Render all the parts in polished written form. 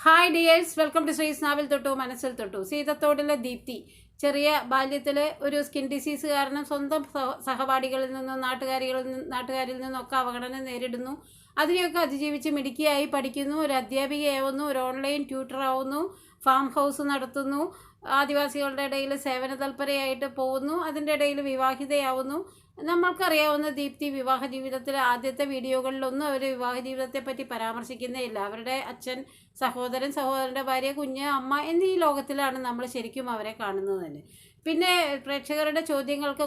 Hi dears, welcome to ശ്രീസ് നാവിൽ തൊട്ടു മനസ്സിൽ തൊട്ടു. സീതത്തോടിലെ ദീപ്തി ചെറിയ ബാല്യത്തിൽ ഒരു സ്കിൻ ഡിസീസ് കാരണം സ്വന്തം സഹപാഠികളിൽ നിന്നും നാട്ടുകാരിൽ നിന്നൊക്കെ അവഗണന നേരിടുന്നു. അതിനെയൊക്കെ അതിജീവിച്ച് മിടുക്കിയായി പഠിക്കുന്നു, ഒരു അധ്യാപികയാവുന്നു, ഒരു ഓൺലൈൻ ട്യൂട്ടർ ആവുന്നു, ഫാം ഹൗസ് നടത്തുന്നു, ആദിവാസികളുടെ ഇടയിൽ സേവന തൽപരയായിട്ട് പോകുന്നു, അതിൻ്റെ ഇടയിൽ വിവാഹിതയാവുന്നു. നമ്മൾക്കറിയാവുന്ന ദീപ്തി വിവാഹ ജീവിതത്തിലെ ആദ്യത്തെ വീഡിയോകളിലൊന്നും അവർ വിവാഹ ജീവിതത്തെപ്പറ്റി പരാമർശിക്കുന്നേ ഇല്ല. അവരുടെ അച്ഛൻ, സഹോദരൻ്റെ ഭാര്യ, കുഞ്ഞ്, അമ്മ എന്നീ ലോകത്തിലാണ് നമ്മൾ ശരിക്കും അവരെ കാണുന്നത് തന്നെ. പിന്നെ പ്രേക്ഷകരുടെ ചോദ്യങ്ങൾക്ക്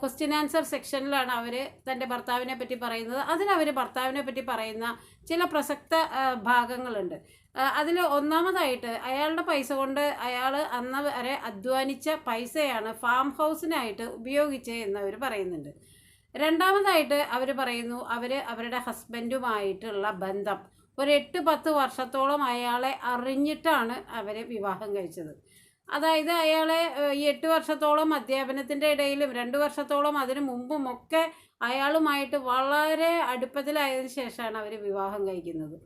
ക്വസ്റ്റ്യൻ ആൻസർ സെക്ഷനിലാണ് അവർ തൻ്റെ ഭർത്താവിനെ പറ്റി പറയുന്നത്. അതിലവർ ഭർത്താവിനെ പറ്റി പറയുന്ന ചില പ്രസക്ത ഭാഗങ്ങളുണ്ട്. അതിൽ ഒന്നാമതായിട്ട് അയാളുടെ പൈസ കൊണ്ട് അയാൾ അന്ന് വരെ അധ്വാനിച്ച പൈസയാണ് ഫാം ഹൗസിനായിട്ട് ഉപയോഗിച്ചത് എന്ന് അവർ പറയുന്നുണ്ട്. രണ്ടാമതായിട്ട് അവർ പറയുന്നു, അവരുടെ ഹസ്ബൻഡുമായിട്ടുള്ള ബന്ധം ഒരു 8-10 വർഷത്തോളം അയാളെ അറിഞ്ഞിട്ടാണ് അവർ വിവാഹം കഴിച്ചത്. അതായത് അയാളെ ഈ 8 വർഷത്തോളം അധ്യാപനത്തിൻ്റെ ഇടയിലും 2 വർഷത്തോളം അതിനു മുമ്പുമൊക്കെ അയാളുമായിട്ട് വളരെ അടുപ്പത്തിലായതിനു ശേഷമാണ് അവർ വിവാഹം കഴിക്കുന്നത്.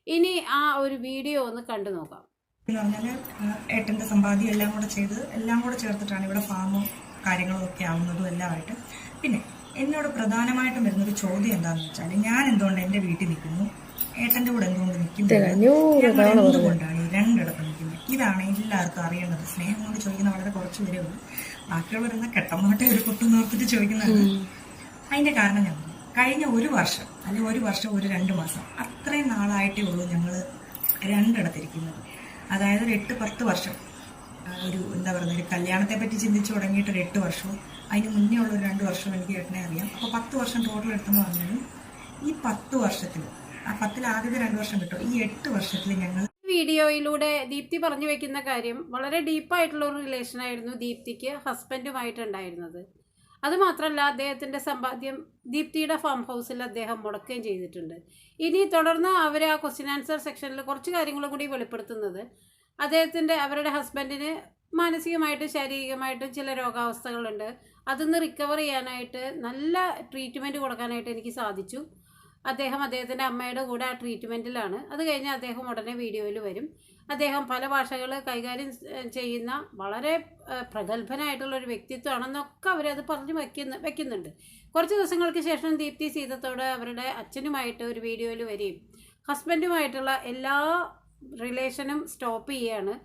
ഇനി ആ ഒരു വീഡിയോ ഒന്ന് കണ്ടു നോക്കാം. എന്ന് പറഞ്ഞാൽ ഏട്ടൻ്റെ സമ്പാദ്യം എല്ലാം കൂടെ ചേർത്തിട്ടാണ് ഇവിടെ ഫാമും കാര്യങ്ങളും ഒക്കെ ആവുന്നതും എല്ലാമായിട്ട്. പിന്നെ എന്നോട് പ്രധാനമായിട്ടും വരുന്നൊരു ചോദ്യം എന്താണെന്ന് വെച്ചാൽ, ഞാൻ എന്തുകൊണ്ട് എൻ്റെ വീട്ടിൽ നിൽക്കുന്നു, ഏട്ടൻ്റെ കൂടെ എന്തുകൊണ്ട് നിൽക്കുന്നത്, എന്തുകൊണ്ടാണ് ഈ രണ്ടിടത്ത് നിൽക്കുന്നത്? ഇതാണ് എല്ലാവർക്കും അറിയേണ്ടത്. സ്നേഹം കൊണ്ട് ചോദിക്കുന്ന വളരെ കുറച്ച് പേരേ ഉള്ളൂ. ബാക്കിയുള്ളവരെന്ന കെട്ടമാട്ടെ ഒരു കുട്ടം നോർത്തിട്ട് ചോദിക്കുന്നതാണ്. അതിൻ്റെ കാരണം ഞാൻ കഴിഞ്ഞ 1 വർഷം അല്ലെങ്കിൽ 1 വർഷം 2 മാസം അത്രയും നാളായിട്ടേ ഉള്ളൂ ഞങ്ങൾ രണ്ടിടത്തിരിക്കുന്നത്. അതായത് ഒരു 8-10 വർഷം ഒരു ഒരു കല്യാണത്തെ പറ്റി ചിന്തിച്ച് തുടങ്ങിയിട്ട് ഒരു 8 വർഷവും അതിന് മുന്നേ ഉള്ള ഒരു 2 വർഷവും എനിക്ക് ഏട്ടനെ അറിയാം. അപ്പോൾ 10 വർഷം ടോട്ടൽ എടുത്തെന്ന് പറഞ്ഞാലും ഈ 10 വർഷത്തിൽ ആ 10ൽ ആദ്യത്തെ 2 വർഷം കിട്ടും. ഈ 8 വർഷത്തിൽ ഞങ്ങൾ വീഡിയോയിലൂടെ ദീപ്തി പറഞ്ഞു വെക്കുന്ന കാര്യം, വളരെ ഡീപ്പായിട്ടുള്ള ഒരു റിലേഷനായിരുന്നു ദീപ്തിക്ക് ഹസ്ബൻഡുമായിട്ടുണ്ടായിരുന്നത്. അതുമാത്രമല്ല, അദ്ദേഹത്തിൻ്റെ സമ്പാദ്യം ദീപ്തിയുടെ ഫാം ഹൗസിൽ അദ്ദേഹം മുടക്കുകയും ചെയ്തിട്ടുണ്ട്. ഇനി തുടർന്ന് അവർ ആ ക്വസ്റ്റ്യൻ ആൻസർ സെക്ഷനിൽ കുറച്ച് കാര്യങ്ങളും കൂടി വെളിപ്പെടുത്തുന്നത്, അവരുടെ ഹസ്ബൻഡിന് മാനസികമായിട്ടും ശാരീരികമായിട്ടും ചില രോഗാവസ്ഥകളുണ്ട്. അതിന്ന് റിക്കവർ ചെയ്യാനായിട്ട് നല്ല ട്രീറ്റ്മെൻറ്റ് കൊടുക്കാനായിട്ട് എനിക്ക് സാധിച്ചു. അദ്ദേഹത്തിൻ്റെ അമ്മയുടെ കൂടെ ആ ട്രീറ്റ്മെൻറ്റിലാണ്. അത് കഴിഞ്ഞ് അദ്ദേഹം ഉടനെ വീഡിയോയിൽ വരും. അദ്ദേഹം പല ഭാഷകൾ കൈകാര്യം ചെയ്യുന്ന വളരെ പ്രഗത്ഭനായിട്ടുള്ളൊരു വ്യക്തിത്വമാണെന്നൊക്കെ അവരത് പറഞ്ഞു വെക്കുന്നുണ്ട്. കുറച്ച് ദിവസങ്ങൾക്ക് ശേഷം ദീപ്തി സീതത്തോട് അവരുടെ അച്ഛനുമായിട്ട് ഒരു വീഡിയോയിൽ വരികയും ഹസ്ബൻഡുമായിട്ടുള്ള എല്ലാ റിലേഷനും സ്റ്റോപ്പ് ചെയ്യുകയാണ്.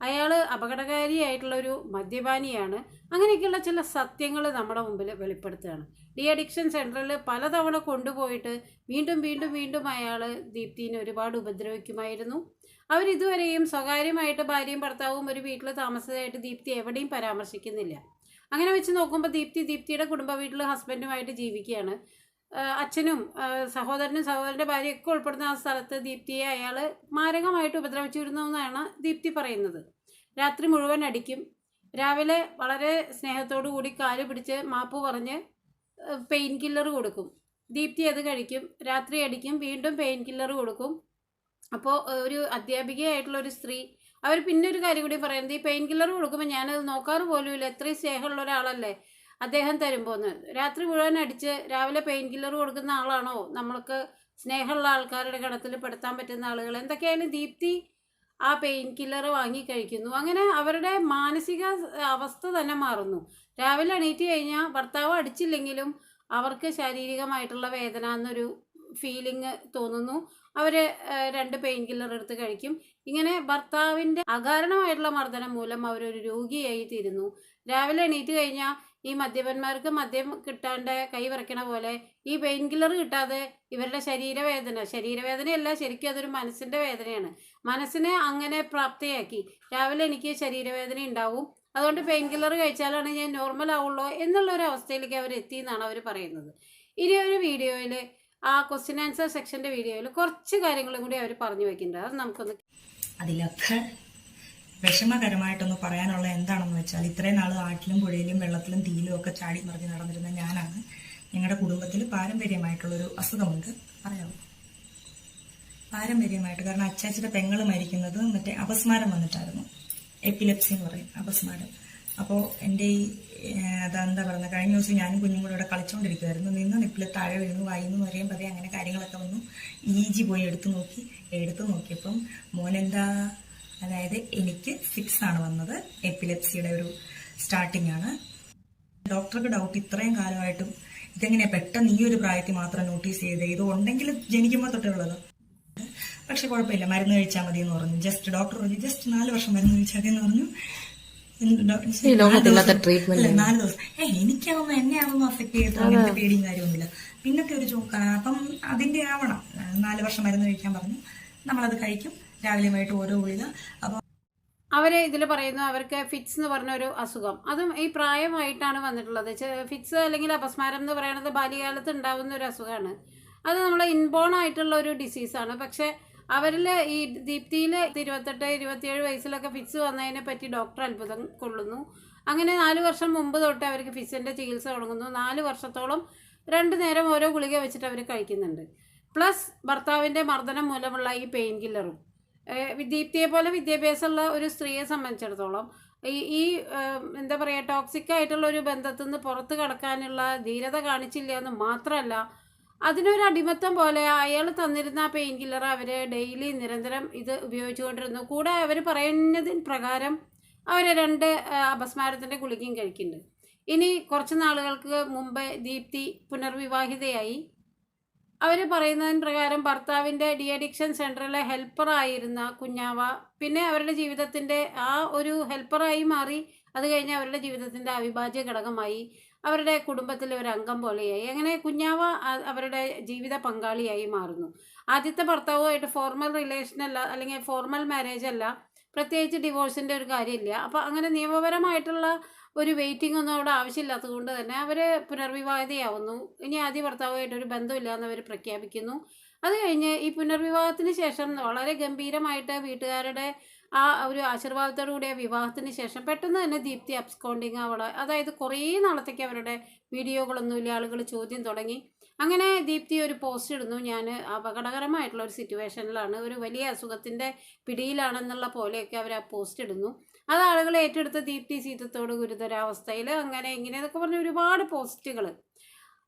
അയാൾ അപകടകാരിയായിട്ടുള്ളൊരു മദ്യപാനിയാണ്. അങ്ങനെയൊക്കെയുള്ള ചില സത്യങ്ങൾ നമ്മുടെ മുമ്പിൽ വെളിപ്പെടുത്തുകയാണ്. ഡി അഡിക്ഷൻ സെൻറ്ററിൽ പലതവണ കൊണ്ടുപോയിട്ട് വീണ്ടും അയാൾ ദീപ്തിനെ ഒരുപാട് ഉപദ്രവിക്കുമായിരുന്നു. അവരിതുവരെയും സ്വകാര്യമായിട്ട് ഭാര്യയും ഭർത്താവും ഒരു വീട്ടിൽ താമസമായിട്ട് ദീപ്തി എവിടെയും പരാമർശിക്കുന്നില്ല. അങ്ങനെ വെച്ച് നോക്കുമ്പോൾ ദീപ്തിയുടെ കുടുംബ വീട്ടിൽ ഹസ്ബൻഡുമായിട്ട് ജീവിക്കുകയാണ്. അച്ഛനും സഹോദരൻ്റെ ഭാര്യയൊക്കെ ഉൾപ്പെടുന്ന ആ സ്ഥലത്ത് ദീപ്തിയെ അയാൾ മാരകമായിട്ട് ഉപദ്രവിച്ചിരുന്നു എന്നാണ് ദീപ്തി പറയുന്നത്. രാത്രി മുഴുവൻ അടിക്കും, രാവിലെ വളരെ സ്നേഹത്തോടു കൂടി കാല് പിടിച്ച് മാപ്പ് പറഞ്ഞ് പെയിൻ കില്ലർ കൊടുക്കും. ദീപ്തി അത് കഴിക്കും, രാത്രി അടിക്കും, വീണ്ടും പെയിൻ കില്ലർ കൊടുക്കും. അപ്പോൾ ഒരു അധ്യാപികയായിട്ടുള്ളൊരു സ്ത്രീ അവർ പിന്നെ ഒരു കാര്യം കൂടി പറയുന്നത്, ഈ പെയിൻ കില്ലർ കൊടുക്കുമ്പോൾ ഞാനത് നോക്കാറ് പോലുമില്ല, എത്രയും സ്നേഹമുള്ള ഒരാളല്ലേ അദ്ദേഹം തരുമ്പോന്ന്. രാത്രി മുഴുവൻ അടിച്ച് രാവിലെ പെയിൻ കില്ലർ കൊടുക്കുന്ന ആളാണോ നമ്മൾക്ക് സ്നേഹമുള്ള ആൾക്കാരുടെ ഗണത്തിൽ പെടുത്താൻ പറ്റുന്ന ആളുകൾ? എന്തൊക്കെയായാലും ദീപ്തി ആ പെയിൻ കില്ലർ വാങ്ങി കഴിക്കുന്നു. അങ്ങനെ അവരുടെ മാനസിക അവസ്ഥ തന്നെ മാറുന്നു. രാവിലെ എണീറ്റ് കഴിഞ്ഞാൽ ഭർത്താവ് അടിച്ചില്ലെങ്കിലും അവർക്ക് ശാരീരികമായിട്ടുള്ള വേദന എന്നൊരു ഫീലിംഗ് തോന്നുന്നു. അവർ 2 പെയിൻ കില്ലർ എടുത്ത് കഴിക്കും. ഇങ്ങനെ ഭർത്താവിൻ്റെ അകാരണമായിട്ടുള്ള മർദ്ദനം മൂലം അവരൊരു രോഗിയായി തീരുന്നു. രാവിലെ എണീറ്റ് കഴിഞ്ഞാൽ ഈ മദ്യപന്മാർക്ക് മദ്യം കിട്ടാണ്ട് കൈ വിറയ്ക്കണ പോലെ ഈ പെയിൻ കില്ലർ കിട്ടാതെ ഇവരുടെ ശരീരവേദനയല്ല, ശരിക്കും അതൊരു മനസ്സിൻ്റെ വേദനയാണ്. മനസ്സിനെ അങ്ങനെ പ്രാപ്തിയാക്കി രാവിലെ എനിക്ക് ശരീരവേദന ഉണ്ടാവും, അതുകൊണ്ട് പെയിൻ കില്ലർ കഴിച്ചാലാണ് ഞാൻ നോർമൽ ആവുള്ളൂ എന്നുള്ളൊരു അവസ്ഥയിലേക്ക് അവർ എത്തി എന്നാണ് അവർ പറയുന്നത്. ഇനി ഒരു വീഡിയോയിൽ ആ ക്വസ്റ്റ്യൻ ആൻസർ സെക്ഷൻ്റെ വീഡിയോയിൽ കുറച്ച് കാര്യങ്ങളും കൂടി അവർ പറഞ്ഞു വെക്കുന്നുണ്ട്. അത് നമുക്കൊന്ന് അതിലൊക്കെ വിഷമകരമായിട്ടൊന്ന് പറയാനുള്ള എന്താണെന്ന് വെച്ചാൽ, ഇത്രയും നാൾ ആറ്റിലും പുഴയിലും വെള്ളത്തിലും തീയിലും ഒക്കെ ചാടി മറിഞ്ഞ് നടന്നിരുന്ന ഞാനാണ്. ഞങ്ങളുടെ കുടുംബത്തിൽ പാരമ്പര്യമായിട്ടുള്ളൊരു അസുഖമുണ്ട്, പറയാമോ? പാരമ്പര്യമായിട്ട്, കാരണം അച്ചാച്ചിയുടെ പെങ്ങൾ മരിക്കുന്നത് മറ്റേ അപസ്മാരം വന്നിട്ടായിരുന്നു. എപ്പിലെപ്സി എന്ന് പറയും, അപസ്മാരം. അപ്പോൾ എൻ്റെ ഈ അതെന്താ പറയുന്നത്, കഴിഞ്ഞ ദിവസം ഞാനും കുഞ്ഞും കൂടെ ഇവിടെ കളിച്ചുകൊണ്ടിരിക്കുമായിരുന്നു. നിന്ന് നിപ്പിൽ താഴെ വീണു, വായിന്ന് പറയാൻ പറയാം, അങ്ങനെ കാര്യങ്ങളൊക്കെ വന്നു. EG പോയി എടുത്തു നോക്കിയപ്പം മോനെന്താ, അതായത് എനിക്ക് 6 ആണ് വന്നത്. എപ്പിലെപ്സിയുടെ ഒരു സ്റ്റാർട്ടിംഗ് ആണ്. ഡോക്ടർക്ക് ഡൗട്ട് ഇത്രയും കാലമായിട്ടും ഇതെങ്ങനെയാ പെട്ടെന്ന് ഈ ഒരു പ്രായത്തിൽ മാത്രം നോട്ടീസ് ചെയ്തത്, ഇത് ഉണ്ടെങ്കിൽ ജനിക്കുമ്പോൾ തൊട്ടേ ഉള്ളത്. പക്ഷെ കുഴപ്പമില്ല, മരുന്ന് കഴിച്ചാൽ മതി എന്ന് പറഞ്ഞു. ഡോക്ടർ പറഞ്ഞു ജസ്റ്റ് 4 വർഷം മരുന്ന് കഴിച്ചാൽ മതി എന്ന് പറഞ്ഞു. 4 ദിവസം എനിക്കാവുമ്പോ എന്നെ ആവുമ്പോ അഫക്ട് ചെയ്തിട്ടുള്ള പേടിയും കാര്യമൊന്നുമില്ല. പിന്നത്തെ ഒരു ചോക്കാണ്. അപ്പം അതിന്റെ ആവണം. 4 വർഷം മരുന്ന് കഴിക്കാൻ പറഞ്ഞു. നമ്മളത് കഴിക്കും, രാവിലെയുമായിട്ട് ഓരോ ഗുളിക. അപ്പൊ അവര് ഇതിൽ പറയുന്നു അവർക്ക് ഫിറ്റ്സ് എന്ന് പറഞ്ഞ ഒരു അസുഖം, അതും ഈ പ്രായമായിട്ടാണ് വന്നിട്ടുള്ളത്. ഫിറ്റ്സ് അല്ലെങ്കിൽ അപസ്മാരം എന്ന് പറയുന്നത് ബാല്യകാലത്ത് ഉണ്ടാവുന്ന ഒരു അസുഖമാണ്. അത് നമ്മളെ ഇൻബോൺ ആയിട്ടുള്ള ഒരു ഡിസീസാണ്. പക്ഷെ അവരിൽ ഈ ദീപ്തിയിൽ 28-27 വയസ്സിലൊക്കെ ഫിറ്റ്സ് വന്നതിനെ പറ്റി ഡോക്ടർ അത്ഭുതം കൊള്ളുന്നു. അങ്ങനെ 4 വർഷം മുമ്പ് തൊട്ട് അവർക്ക് ഫിറ്റ്സിൻ്റെ ചികിത്സ തുടങ്ങുന്നു. 4 വർഷത്തോളം 2 നേരം ഓരോ ഗുളിക വെച്ചിട്ട് അവർ കഴിക്കുന്നുണ്ട്. പ്ലസ് ഭർത്താവിൻ്റെ മർദ്ദനം മൂലമുള്ള ഈ പെയിൻ കില്ലറും. ദീപ്തിയെ പോലെ വിദ്യാഭ്യാസമുള്ള ഒരു സ്ത്രീയെ സംബന്ധിച്ചിടത്തോളം ഈ എന്താ പറയുക, ടോക്സിക് ആയിട്ടുള്ള ഒരു ബന്ധത്തിൽ നിന്ന് പുറത്ത് കടക്കാനുള്ള ധീരത കാണിച്ചില്ല എന്ന് മാത്രമല്ല, അതിനൊരു അടിമത്തം പോലെ അയാൾ തന്നിരുന്ന ആ പെയിൻ കില്ലർ അവർ ഡെയിലി നിരന്തരം ഇത് ഉപയോഗിച്ചുകൊണ്ടിരുന്നു. കൂടെ അവർ പറയുന്നതിന് പ്രകാരം അവർ 2 അപസ്മാരത്തിൻ്റെ ഗുളികയും കഴിക്കുന്നുണ്ട്. ഇനി കുറച്ച് നാളുകൾക്ക് മുമ്പ് ദീപ്തി പുനർവിവാഹിതയായി. അവർ പറയുന്നതിന് പ്രകാരം ഭർത്താവിൻ്റെ ഡി അഡിക്ഷൻ സെൻറ്ററിലെ ഹെൽപ്പറായിരുന്ന കുഞ്ഞാവ പിന്നെ അവരുടെ ജീവിതത്തിൻ്റെ ആ ഒരു ഹെൽപ്പറായി മാറി. അത് കഴിഞ്ഞ് അവരുടെ ജീവിതത്തിൻ്റെ അവിഭാജ്യ ഘടകമായി, അവരുടെ കുടുംബത്തിലെ ഒരു അംഗം പോലെയായി. അങ്ങനെ കുഞ്ഞാവ അവരുടെ ജീവിത പങ്കാളിയായി മാറുന്നു. ആദ്യത്തെ ഭർത്താവുമായിട്ട് ഫോർമൽ റിലേഷൻ അല്ല, അല്ലെങ്കിൽ ഫോർമൽ മാരേജ് അല്ല, പ്രത്യേകിച്ച് ഡിവോഴ്സിൻ്റെ ഒരു കാര്യമില്ല. അപ്പോൾ അങ്ങനെ നിയമപരമായിട്ടുള്ള ഒരു വെയിറ്റിംഗ് ഒന്നും അവിടെ ആവശ്യമില്ലാത്തത് കൊണ്ട് തന്നെ അവർ പുനർവിവാഹിതയാവുന്നു. ഇനി ആദ്യ ഭർത്താവുമായിട്ടൊരു ബന്ധമില്ല എന്നവർ പ്രഖ്യാപിക്കുന്നു. അത് കഴിഞ്ഞ് ഈ പുനർവിവാഹത്തിന് ശേഷം വളരെ ഗംഭീരമായിട്ട് വീട്ടുകാരുടെ ആ ഒരു ആശീർവാദത്തോടു കൂടിയ വിവാഹത്തിന് ശേഷം പെട്ടെന്ന് തന്നെ ദീപ്തി അബ്സ്കോണ്ടിങ് അവളെ, അതായത് കുറേ നാളത്തേക്ക് അവരുടെ വീഡിയോകളൊന്നുമില്ല, ആളുകൾ ചോദ്യം തുടങ്ങി. അങ്ങനെ ദീപ്തി ഒരു പോസ്റ്റ് ഇടുന്നു, ഞാൻ അപകടകരമായിട്ടുള്ള ഒരു സിറ്റുവേഷനിലാണ്, ഒരു വലിയ അസുഖത്തിൻ്റെ പിടിയിലാണെന്നുള്ള പോലെയൊക്കെ അവർ ആ പോസ്റ്റ് ഇടുന്നു. അത് ആളുകൾ ഏറ്റെടുത്ത് ദീപ്തി സീതത്തോട് ഗുരുതരാവസ്ഥയിൽ അങ്ങനെ ഇങ്ങനെയൊക്കെ പറഞ്ഞ് ഒരുപാട് പോസ്റ്റുകൾ.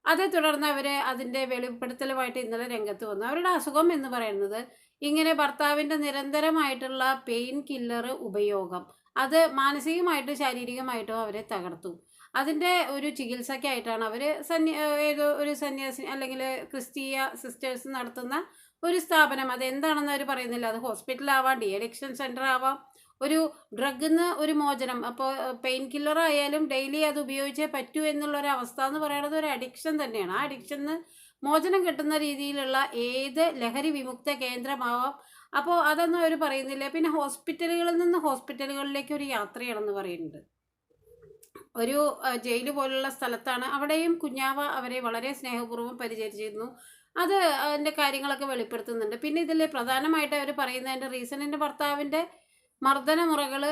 അതേ തുടർന്ന് അവർ അതിൻ്റെ വെളിപ്പെടുത്തലുമായിട്ട് ഇന്നലെ രംഗത്ത് വന്നു. അവരുടെ അസുഖം എന്ന് പറയുന്നത് ഇങ്ങനെ ഭർത്താവിൻ്റെ നിരന്തരമായിട്ടുള്ള പെയിൻ കില്ലർ ഉപയോഗം, അത് മാനസികമായിട്ടും ശാരീരികമായിട്ടും അവരെ തകർത്തു. അതിൻ്റെ ഒരു ചികിത്സയ്ക്കായിട്ടാണ് അവർ ഏതോ ഒരു സന്യാസി അല്ലെങ്കിൽ ക്രിസ്തീയ സിസ്റ്റേഴ്സ് നടത്തുന്ന ഒരു സ്ഥാപനം, അതെന്താണെന്ന് അവർ പറയുന്നില്ല. അത് ഹോസ്പിറ്റലാവാം, ഡി അഡിക്ഷൻ സെൻറ്റർ ആവാം, ഒരു ഡ്രഗിന്ന് ഒരു മോചനം. അപ്പോൾ പെയിൻ കില്ലർ ആയാലും ഡെയിലി അത് ഉപയോഗിച്ചേ പറ്റൂ എന്നുള്ളൊരവസ്ഥ എന്ന് പറയുന്നത് ഒരു അഡിക്ഷൻ തന്നെയാണ്. ആ അഡിക്ഷന് മോചനം കിട്ടുന്ന രീതിയിലുള്ള ഏത് ലഹരി വിമുക്ത കേന്ദ്രമാവാം. അപ്പോൾ അതൊന്നും അവർ പറയുന്നില്ല. പിന്നെ ഹോസ്പിറ്റലുകളിൽ നിന്ന് ഹോസ്പിറ്റലുകളിലേക്ക് ഒരു യാത്രയാണെന്ന് പറയുന്നുണ്ട്. ഒരു ജയിൽ പോലുള്ള സ്ഥലത്താണ്. അവിടെയും കുഞ്ഞാവ അവരെ വളരെ സ്നേഹപൂർവ്വം പരിചരിച്ചിരുന്നു. അത് അതിൻ്റെ കാര്യങ്ങളൊക്കെ വെളിപ്പെടുത്തുന്നുണ്ട്. പിന്നെ ഇതിൽ പ്രധാനമായിട്ട് അവർ പറയുന്നതിൻ്റെ റീസൺ, എൻ്റെ ഭർത്താവിൻ്റെ മർദ്ദനമുറകൾ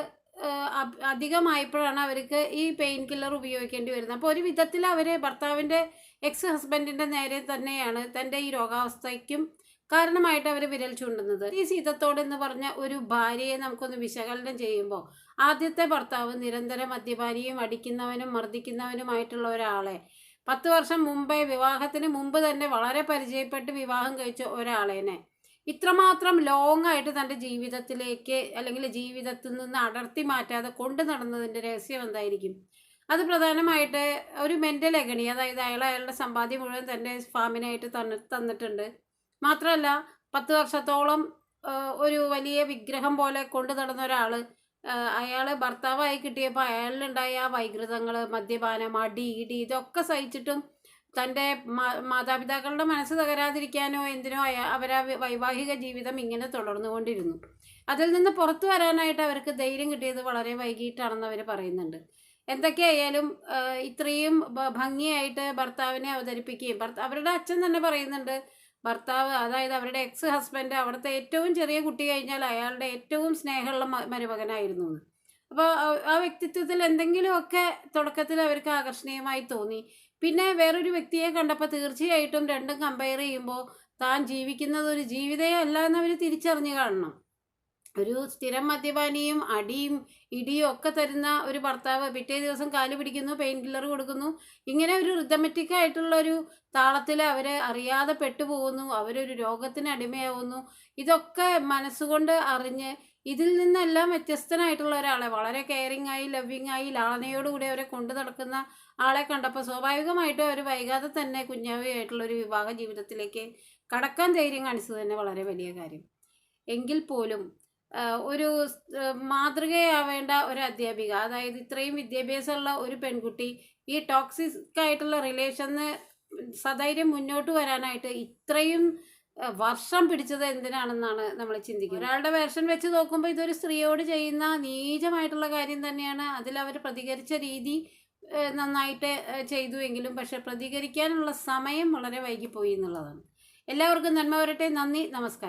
അധികമായപ്പോഴാണ് അവർക്ക് ഈ പെയിൻ കില്ലർ ഉപയോഗിക്കേണ്ടി വരുന്നത്. അപ്പോൾ ഒരു വിധത്തിൽ അവർ ഭർത്താവിൻ്റെ എക്സ് ഹസ്ബൻഡിൻ്റെ നേരെ തന്നെയാണ് തൻ്റെ ഈ രോഗാവസ്ഥയ്ക്കും കാരണമായിട്ട് അവർ വിരൽ ചൂണ്ടുന്നത്. ഈ സീതത്തോട് എന്ന് പറഞ്ഞ ഒരു ഭാര്യയെ നമുക്കൊന്ന് വിശകലനം ചെയ്യുമ്പോൾ, ആദ്യത്തെ ഭർത്താവ് നിരന്തരം മദ്യപാനിയും അടിക്കുന്നവനും മർദ്ദിക്കുന്നവനുമായിട്ടുള്ള ഒരാളെ 10 വർഷം മുമ്പേ വിവാഹത്തിന് മുമ്പ് തന്നെ വളരെ പരിചയപ്പെട്ട് വിവാഹം കഴിച്ച ഒരാളേനെ ഇത്രമാത്രം ലോങ് ആയിട്ട് തൻ്റെ ജീവിതത്തിലേക്ക് അല്ലെങ്കിൽ ജീവിതത്തിൽ നിന്ന് അടർത്തി മാറ്റാതെ കൊണ്ടു നടന്നതിൻ്റെ രഹസ്യം എന്തായിരിക്കും? അത് പ്രധാനമായിട്ട് ഒരു മെൻ്റൽ അഗണി, അതായത് അയാളുടെ സമ്പാദ്യം മുഴുവൻ തൻ്റെ ഫാമിനായിട്ട് തന്നിട്ടുണ്ട്. മാത്രമല്ല 10 വർഷത്തോളം ഒരു വലിയ വിഗ്രഹം പോലെ കൊണ്ടു നടന്ന ഒരാൾ, അയാൾ ഭർത്താവായി കിട്ടിയപ്പോൾ അയാളിലുണ്ടായ ആ വൈകൃതങ്ങൾ, മദ്യപാനം, അടി, ഇടി, ഇതൊക്കെ സഹിച്ചിട്ടും തൻ്റെ മാതാപിതാക്കളുടെ മനസ്സ് തകരാതിരിക്കാനോ എന്തിനോ അവരാ വൈവാഹിക ജീവിതം ഇങ്ങനെ തുടർന്നുകൊണ്ടിരുന്നു. അതിൽ നിന്ന് പുറത്തു വരാനായിട്ട് അവർക്ക് ധൈര്യം കിട്ടിയത് വളരെ വൈകിട്ടാണെന്ന് അവർ പറയുന്നുണ്ട്. എന്തൊക്കെയായാലും ഇത്രയും ഭംഗിയായിട്ട് ഭർത്താവിനെ അവതരിപ്പിക്കുകയും അവരുടെ അച്ഛൻ തന്നെ പറയുന്നുണ്ട്, ഭർത്താവ് അതായത് അവരുടെ എക്സ് ഹസ്ബൻഡ് അവിടുത്തെ ഏറ്റവും ചെറിയ കുട്ടി കഴിഞ്ഞാൽ അയാളുടെ ഏറ്റവും സ്നേഹമുള്ള മരുമകനായിരുന്നു. അപ്പോൾ ആ വ്യക്തിത്വത്തിൽ എന്തെങ്കിലുമൊക്കെ തുടക്കത്തിൽ അവർക്ക് ആകർഷണീയമായി തോന്നി. പിന്നെ വേറൊരു വ്യക്തിയെ കണ്ടപ്പോൾ തീർച്ചയായിട്ടും രണ്ടും കമ്പയർ ചെയ്യുമ്പോൾ താൻ ജീവിക്കുന്നത് ഒരു ജീവിതമേ അല്ല എന്നവർ തിരിച്ചറിഞ്ഞു കാണണം. ഒരു സ്ഥിരം മദ്യപാനിയും അടിയും ഇടിയും ഒക്കെ തരുന്ന ഒരു ഭർത്താവ് പിറ്റേ ദിവസം കാല് പിടിക്കുന്നു, പെയിൻ കില്ലർ കൊടുക്കുന്നു. ഇങ്ങനെ ഒരു റിതമെറ്റിക് ആയിട്ടുള്ള ഒരു താളത്തിൽ അവർ അറിയാതെ പെട്ടുപോകുന്നു, അവരൊരു രോഗത്തിന് അടിമയാവുന്നു. ഇതൊക്കെ മനസ്സുകൊണ്ട് അറിഞ്ഞ് ഇതിൽ നിന്നെല്ലാം വ്യത്യസ്തനായിട്ടുള്ള ഒരാളെ, വളരെ കെയറിങ് ആയി ലവിങ് ആയി ലാളനയോടുകൂടി അവരെ കൊണ്ടു നടക്കുന്ന ആളെ കണ്ടപ്പോൾ സ്വാഭാവികമായിട്ടും അവർ വൈകാതെ തന്നെ കുഞ്ഞാവയായിട്ടുള്ള ഒരു വിവാഹ ജീവിതത്തിലേക്ക് കടക്കാൻ ധൈര്യം കാണിച്ചത് തന്നെ വളരെ വലിയ കാര്യം. എങ്കിൽ പോലും ഒരു മാതൃകയാവേണ്ട ഒരു അധ്യാപിക, അതായത് ഇത്രയും വിദ്യാഭ്യാസമുള്ള ഒരു പെൺകുട്ടി ഈ ടോക്സിക് ആയിട്ടുള്ള റിലേഷന് സധൈര്യം മുന്നോട്ട് വരാനായിട്ട് ഇത്രയും വർഷം പിടിച്ചത് എന്തിനാണെന്നാണ് നമ്മൾ ചിന്തിക്കുന്നത്. ഒരാളുടെ വേർഷൻ വെച്ച് നോക്കുമ്പോൾ ഇതൊരു സ്ത്രീയോട് ചെയ്യുന്ന നീചമായിട്ടുള്ള കാര്യം തന്നെയാണ്. അതിൽ അവർ പ്രതികരിച്ച രീതി നന്നായിട്ട് ചെയ്തുവെങ്കിലും പക്ഷെ പ്രതികരിക്കാനുള്ള സമയം വളരെ വൈകിപ്പോയി എന്നുള്ളതാണ്. എല്ലാവർക്കും നന്മ വരട്ടെ. നന്ദി, നമസ്കാരം.